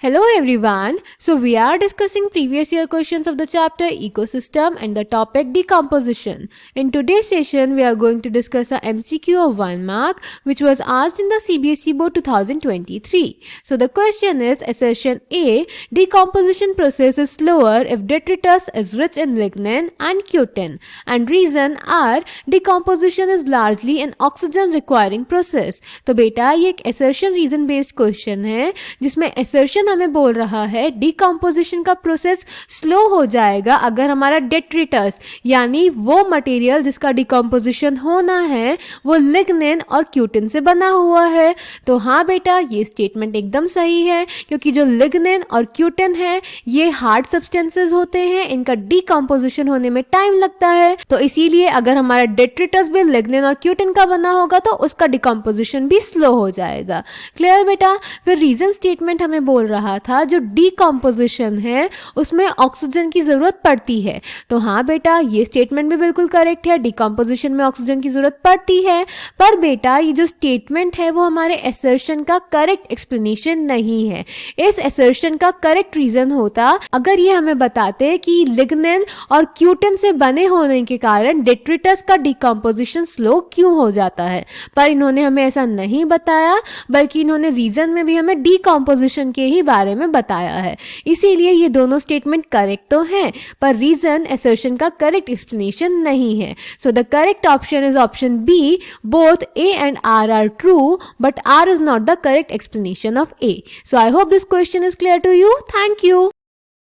Hello everyone. So we are discussing previous year questions of the chapter ecosystem and the topic decomposition. In today's session we are going to discuss a MCQ of 1 mark which was asked in the CBSE board 2023. So the question is assertion A, decomposition process is slower if detritus is rich in lignin and cutin, and reason R, decomposition is largely an oxygen requiring process. तो बेटा ये एक assertion reason based question है जिसमें assertion हमें बोल रहा है डिकम्पोजिशन का प्रोसेस स्लो हो जाएगा अगर हमारा डेट्रिटस यानी वो मटेरियल जिसका डिकम्पोजिशन होना है वो लिग्निन और क्यूटिन से बना हुआ है। तो हाँ बेटा ये स्टेटमेंट एकदम सही है क्योंकि जो लिग्निन और क्यूटिन है ये हार्ड सब्सटेंसेस होते हैं, इनका डिकम्पोजिशन होने में टाइम लगता है। तो इसीलिए अगर हमारा डेट्रिटस भी लिग्निन और क्यूटिन का बना होगा तो उसका डिकम्पोजिशन भी स्लो हो जाएगा। क्लियर बेटा। फिर रीजन स्टेटमेंट हमें बोल रहा था जो डिकम्पोजिशन है उसमें ऑक्सीजन की जरूरत पड़ती है। तो हाँ बेटा ये स्टेटमेंट भी बिल्कुल करेक्ट है, डिकम्पोजिशन में ऑक्सीजन की जरूरत पड़ती है। पर बेटा ये जो स्टेटमेंट है वो हमारे असर्शन का करेक्ट एक्सप्लेनेशन नहीं है। इस असर्शन का करेक्ट रीजन होता अगर ये हमें बताते कि लिग्निन और क्यूटिन से बने होने के कारण डेट्रिटस का डिकम्पोजिशन स्लो क्यों हो जाता है, पर इन्होंने हमें ऐसा नहीं बताया बल्कि इन्होंने रीजन में भी हमें डिकम्पोजिशन के ही बारे में बताया है। इसीलिए ये दोनों स्टेटमेंट करेक्ट तो हैं पर रीजन असर्शन का करेक्ट एक्सप्लेनेशन नहीं है। So the correct option is option B, both A and R are true but R is not the correct explanation of A. So I hope this question is clear to you. Thank you.